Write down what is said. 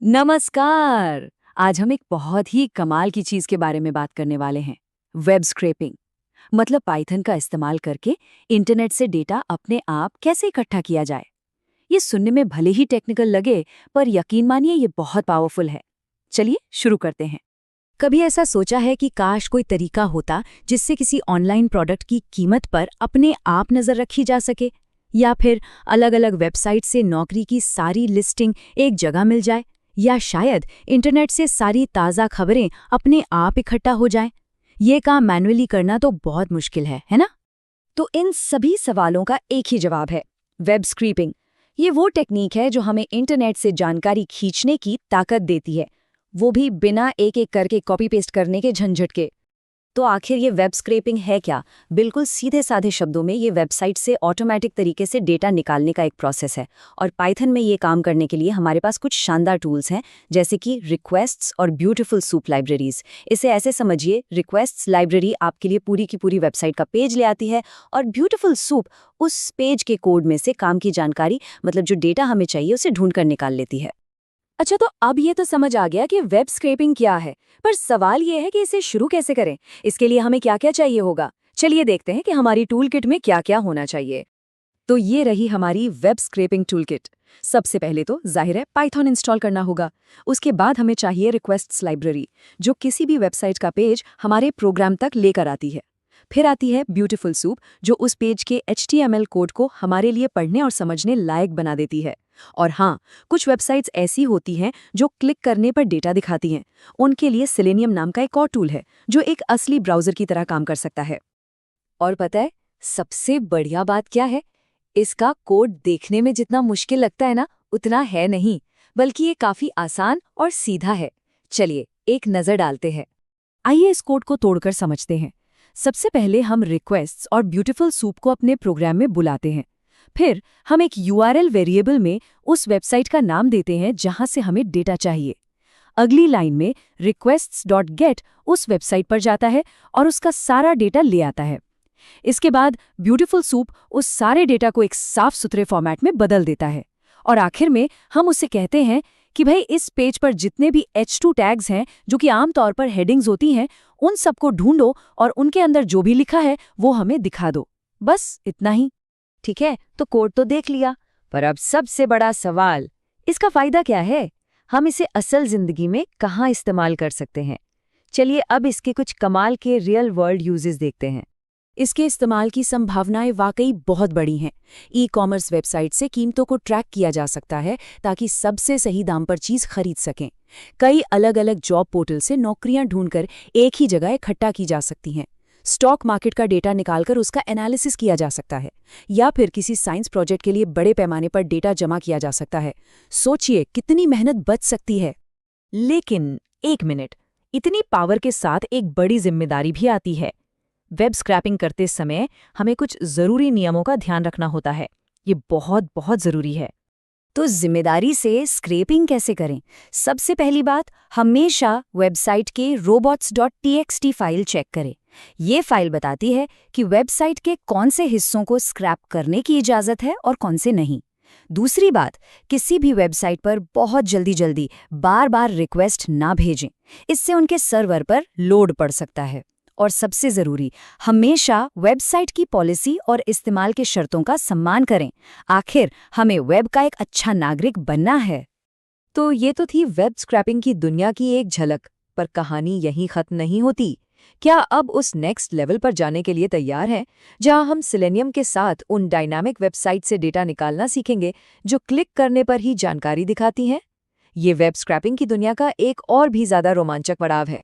नमस्कार। आज हम एक बहुत ही कमाल की चीज के बारे में बात करने वाले हैं। वेब स्क्रैपिंग मतलब पाइथन का इस्तेमाल करके इंटरनेट से डेटा अपने आप कैसे इकट्ठा किया जाए। ये सुनने में भले ही टेक्निकल लगे, पर यकीन मानिए ये बहुत पावरफुल है। चलिए शुरू करते हैं। कभी ऐसा सोचा है कि काश कोई तरीका होता जिससे किसी ऑनलाइन प्रोडक्ट की कीमत पर अपने आप नजर रखी जा सके, या फिर अलग अलग वेबसाइट से नौकरी की सारी लिस्टिंग एक जगह मिल जाए, या शायद इंटरनेट से सारी ताज़ा खबरें अपने आप इकट्ठा हो जाएं। ये काम मैन्युअली करना तो बहुत मुश्किल है ना? तो इन सभी सवालों का एक ही जवाब है, वेब स्क्रैपिंग। ये वो टेक्निक है जो हमें इंटरनेट से जानकारी खींचने की ताकत देती है, वो भी बिना एक एक करके कॉपी पेस्ट करने के झंझट के। तो आखिर ये वेब स्क्रैपिंग है क्या? बिल्कुल सीधे साधे शब्दों में ये वेबसाइट से ऑटोमेटिक तरीके से डेटा निकालने का एक प्रोसेस है। और पाइथन में ये काम करने के लिए हमारे पास कुछ शानदार टूल्स हैं, जैसे कि रिक्वेस्ट्स और ब्यूटीफुल सूप लाइब्रेरीज। इसे ऐसे समझिए, रिक्वेस्ट्स लाइब्रेरी आपके लिए पूरी की पूरी वेबसाइट का पेज ले आती है, और ब्यूटीफुल सूप उस पेज के कोड में से काम की जानकारी, मतलब जो डेटा हमें चाहिए, उसे ढूंढ कर निकाल लेती है। अच्छा, तो अब ये तो समझ आ गया कि वेब स्क्रैपिंग क्या है, पर सवाल ये है कि इसे शुरू कैसे करें। इसके लिए हमें क्या क्या चाहिए होगा। चलिए देखते हैं कि हमारी टूल किट में क्या क्या होना चाहिए। तो ये रही हमारी वेब स्क्रैपिंग टूल किट। सबसे पहले तो जाहिर है पाइथन इंस्टॉल करना होगा। उसके बाद हमें चाहिए रिक्वेस्ट्स लाइब्रेरी, जो किसी भी वेबसाइट का पेज हमारे प्रोग्राम तक लेकर आती है। फिर आती है ब्यूटीफुल सूप, जो उस पेज के HTML कोड को हमारे लिए पढ़ने और समझने लायक बना देती है। और हाँ, कुछ वेबसाइट्स ऐसी होती हैं जो क्लिक करने पर डेटा दिखाती हैं। उनके लिए सेलेनियम नाम का एक और टूल है, जो एक असली ब्राउज़र की तरह काम कर सकता है। और पता है सबसे बढ़िया बात क्या है? इसका कोड देखने में जितना मुश्किल लगता है ना, उतना है नहीं, बल्कि ये काफ़ी आसान और सीधा है। चलिए एक नज़र डालते हैं। आइए इस कोड को तोड़कर समझते हैं। सबसे पहले हम रिक्वेस्ट्स और ब्यूटीफुल सूप को अपने प्रोग्राम में बुलाते हैं। फिर हम एक URL वेरिएबल में उस वेबसाइट का नाम देते हैं जहां से हमें डेटा चाहिए। अगली लाइन में requests.get उस वेबसाइट पर जाता है और उसका सारा डेटा ले आता है। इसके बाद ब्यूटीफुल सूप उस सारे डेटा को एक साफ सुथरे फॉर्मेट में बदल देता है। और आखिर में हम उसे कहते हैं कि भाई इस पेज पर जितने भी H2 टैग्स हैं, जो कि आमतौर पर हेडिंग्स होती हैं, उन सबको ढूंढो और उनके अंदर जो भी लिखा है वो हमें दिखा दो। बस इतना ही। ठीक है, तो कोड तो देख लिया, पर अब सबसे बड़ा सवाल, इसका फायदा क्या है? हम इसे असल जिंदगी में कहाँ इस्तेमाल कर सकते हैं? चलिए अब इसके कुछ कमाल के रियल वर्ल्ड यूजेस देखते हैं। इसके इस्तेमाल की संभावनाएं वाकई बहुत बड़ी हैं। ई-कॉमर्स वेबसाइट से कीमतों को ट्रैक किया जा सकता है ताकि सबसे सही दाम पर चीज खरीद सकें। कई अलग अलग जॉब पोर्टल से नौकरियां ढूंढकर एक ही जगह इकट्ठा की जा सकती हैं। स्टॉक मार्केट का डेटा निकालकर उसका एनालिसिस किया जा सकता है, या फिर किसी साइंस प्रोजेक्ट के लिए बड़े पैमाने पर डेटा जमा किया जा सकता है। सोचिए कितनी मेहनत बच सकती है। लेकिन एक मिनट, इतनी पावर के साथ एक बड़ी जिम्मेदारी भी आती है। वेब स्क्रैपिंग करते समय हमें कुछ ज़रूरी नियमों का ध्यान रखना होता है। ये बहुत बहुत ज़रूरी है। तो जिम्मेदारी से स्क्रैपिंग कैसे करें? सबसे पहली बात, हमेशा वेबसाइट के robots.txt फाइल चेक करें। ये फाइल बताती है कि वेबसाइट के कौन से हिस्सों को स्क्रैप करने की इजाज़त है और कौन से नहीं। दूसरी बात, किसी भी वेबसाइट पर बहुत जल्दी बार बार रिक्वेस्ट ना भेजें, इससे उनके सर्वर पर लोड पड़ सकता है। और सबसे ज़रूरी, हमेशा वेबसाइट की पॉलिसी और इस्तेमाल के शर्तों का सम्मान करें। आखिर हमें वेब का एक अच्छा नागरिक बनना है। तो ये तो थी वेब स्क्रैपिंग की दुनिया की एक झलक, पर कहानी यहीं खत्म नहीं होती। क्या अब उस नेक्स्ट लेवल पर जाने के लिए तैयार हैं, जहां हम सेलेनियम के साथ उन डायनामिक वेबसाइट से डेटा निकालना सीखेंगे जो क्लिक करने पर ही जानकारी दिखाती हैं? ये वेब स्क्रैपिंग की दुनिया का एक और भी ज़्यादा रोमांचक पड़ाव है।